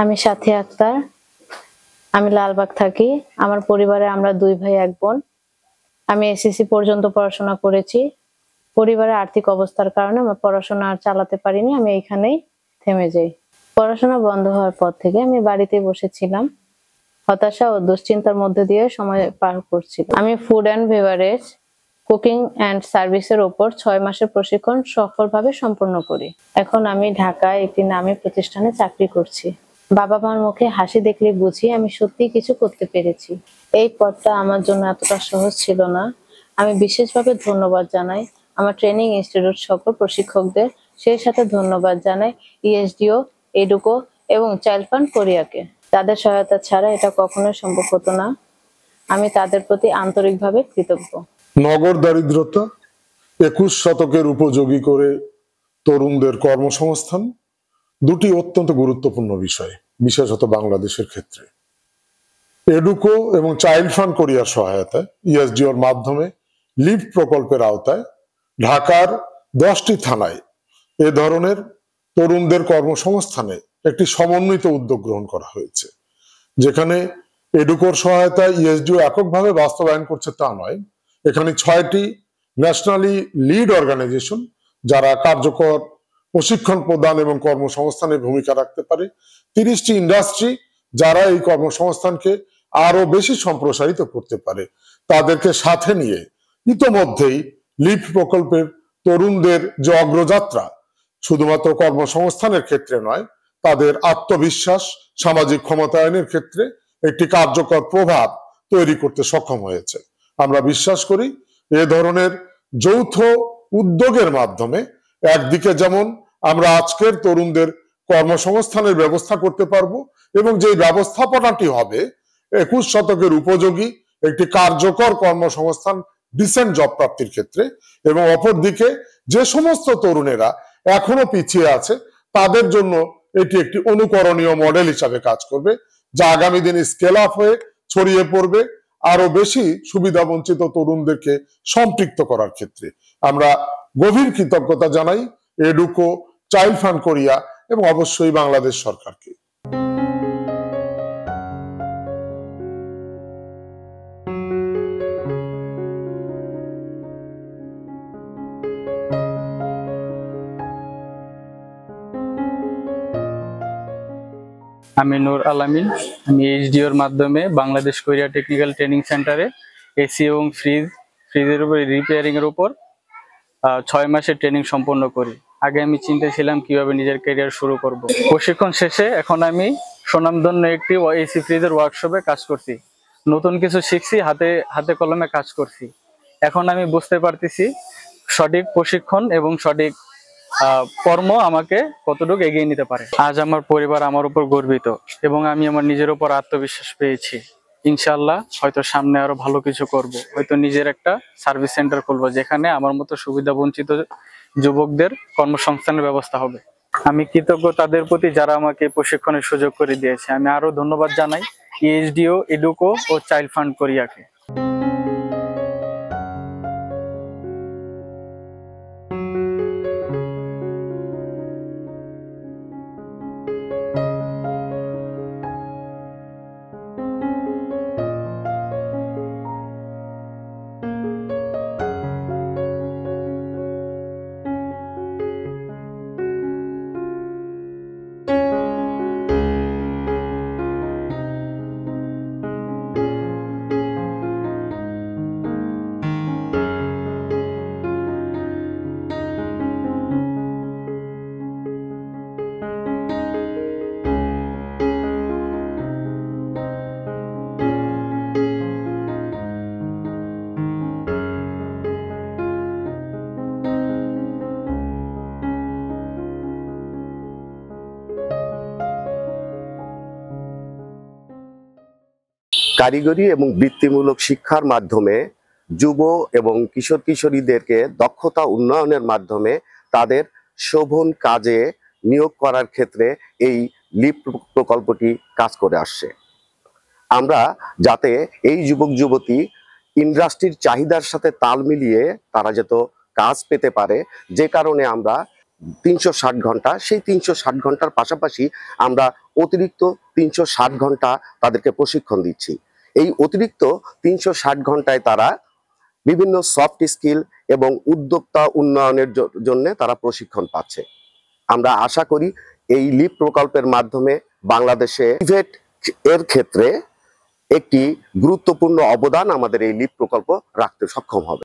আমি সাথী আক্তার। আমি লালবাগ থাকি। আমার পরিবারে আমরা 2 ভাই 1 বোন। আমি এসএসসি পর্যন্ত পড়াশোনা করেছি। পরিবারের আর্থিক অবস্থার কারণে আমি পড়াশোনা আর চালাতে পারিনি। আমি এখানেই থেমে যাই। পড়াশোনা বন্ধ হওয়ার পর থেকে আমি বাড়িতেই বসেছিলাম। হতাশা ও দুশ্চিন্তার মধ্যে দিয়ে সময় পার করছিলাম। আমি food and beverage, cooking and সার্ভিসের উপর 6 মাসের প্রশিক্ষণ সফলভাবে সম্পন্ন করি। এখন আমি ঢাকায় একটি নামী প্রতিষ্ঠানে চাকরি করছি। বাবা-মার মুখে হাসি দেখলে বুঝি আমি সত্যিই কিছু করতে পেরেছি। এই পথটা আমার জন্য এতটা সহজ ছিল না। আমি বিশেষভাবে ধন্যবাদ জানাই আমার ট্রেনিং ইনস্টিটিউট সকল প্রশিক্ষকদের, সেই সাথে ধন্যবাদ জানাই ইএসডিও, এডুকো এবং চাইল্ড ফান্ড কোরিয়াকে। তাদের সহায়তা ছাড়া এটা কখনোই সম্ভব হতো না। আমি তাদের প্রতি আন্তরিকভাবে কৃতজ্ঞ। নগর দারিদ্রতা 21 শতকের উপযোগী করে তরুণদের কর্মসংস্থান দুটি অত্যন্ত গুরুত্বপূর্ণ বিষয়, বিশেষত বাংলাদেশের ক্ষেত্রে। এডুকো এবং চাইল্ড ফান্ড কোরিয়ার সহায়তায় ইএসডিওর মাধ্যমে লিফট প্রকল্পের আওতায় ঢাকার 10টি থানায় এ ধরনের তরুণদের কর্মসংস্থানে একটি সমন্বিত উদ্যোগ গ্রহণ করা হয়েছে, যেখানে এডুকোর সহায়তায় ইএসডিও এককভাবে বাস্তবায়ন করছে তা নয়। এখানে 6টি ন্যাশনালি লিড অর্গানাইজেশন যারা কার্যকর প্রশিক্ষণ প্রদান এবং কর্মসংস্থানের ভূমিকা রাখতে পারে, 30টি ইন্ডাস্ট্রি যারা এই কর্মসংস্থানকে আরো বেশি সম্প্রসারিত করতে পারে, তাদেরকে সাথে নিয়ে ইতোমধ্যেই লিফট প্রকল্পের তরুণদের যে অগ্রযাত্রা শুধুমাত্র কর্মসংস্থানের ক্ষেত্রে নয়, তাদের আত্মবিশ্বাস, সামাজিক ক্ষমতায়নের ক্ষেত্রে একটি কার্যকর প্রভাব তৈরি করতে সক্ষম হয়েছে। আমরা বিশ্বাস করি এ ধরনের যৌথ উদ্যোগের মাধ্যমে একদিকে যেমন আমরা আজকের তরুণদের কর্মসংস্থানের ব্যবস্থা করতে পারবো এবং যে ব্যবস্থাপনাটি হবে 21 শতকের উপযোগী একটি কার্যকর কর্মসংস্থান, ডিসেন্ট জব প্রাপ্তির ক্ষেত্রে, এবং অপরদিকে যে সমস্ত তরুণেরা এখনো পিছিয়ে আছে তাদের জন্য এটি একটি অনুকরণীয় মডেল হিসাবে কাজ করবে, যা আগামী দিনে স্কেল আপ হয়ে ছড়িয়ে পড়বে আরো বেশি সুবিধা বঞ্চিত তরুণদেরকে সম্পৃক্ত করার ক্ষেত্রে। আমরা গভীর কৃতজ্ঞতা জানাই এডুকো, চাইল্ড ফান্ড কোরিয়া এবং অবশ্যই বাংলাদেশ সরকারকে। আমি নূর আলামিন। আমি এইচডিওর মাধ্যমে বাংলাদেশ কোরিয়া টেকনিক্যাল ট্রেনিং সেন্টারে এসি এবং ফ্রিজের উপর রিপেয়ারিং এর উপর 6 মাসের ট্রেনিং সম্পন্ন করি। আগে আমি চিন্তায় ছিলাম কিভাবে নিজের ক্যারিয়ার শুরু করব। প্রশিক্ষণ শেষে এখন আমি সুনামধন্য একটি এসি ফ্রিজের ওয়ার্কশপে কাজ করছি। নতুন কিছু শিখছি, হাতে কলমে কাজ করছি। এখন আমি বুঝতে পারতেছি সঠিক প্রশিক্ষণ এবং সঠিক কর্ম আমাকে কতটুকু এগিয়ে নিতে পারে। আজ আমার পরিবার আমার উপর গর্বিত এবং আমি আমার নিজের উপর আত্মবিশ্বাস পেয়েছি। ইনশাআল্লাহ হয়তো সামনে আরো ভালো কিছু করব, হয়তো নিজের একটা সার্ভিস সেন্টার খুলবো যেখানে আমার মতো সুবিধা বঞ্চিত যুবকদের কর্মসংস্থানের ব্যবস্থা হবে। আমি কৃতজ্ঞ তাদের প্রতি যারা আমাকে প্রশিক্ষণের সুযোগ করে দিয়েছে। আমি আরো ধন্যবাদ জানাই ইএসডিও, এডুকো ও চাইল্ড ফান্ড কোরিয়াকে। কারিগরি এবং বৃত্তিমূলক শিক্ষার মাধ্যমে যুব এবং কিশোর কিশোরীদেরকে দক্ষতা উন্নয়নের মাধ্যমে তাদের শোভন কাজে নিয়োগ করার ক্ষেত্রে এই লিফট প্রকল্পটি কাজ করে আসছে। আমরা যাতে এই যুবক যুবতী ইন্ডাস্ট্রির চাহিদার সাথে তাল মিলিয়ে তারা যাতে কাজ পেতে পারে, যে কারণে আমরা 360 ঘন্টা, সেই 360 ঘন্টার পাশাপাশি আমরা অতিরিক্ত 360 ঘন্টা তাদেরকে প্রশিক্ষণ দিচ্ছি। এই অতিরিক্ত 360 ঘন্টায় তারা বিভিন্ন সফট স্কিল এবং উদ্যোক্তা উন্নয়নের জন্য তারা প্রশিক্ষণ পাচ্ছে। আমরা আশা করি এই লিপ প্রকল্পের মাধ্যমে বাংলাদেশে ইভেট এর ক্ষেত্রে একটি গুরুত্বপূর্ণ অবদান আমাদের এই লিপ প্রকল্প রাখতে সক্ষম হবে।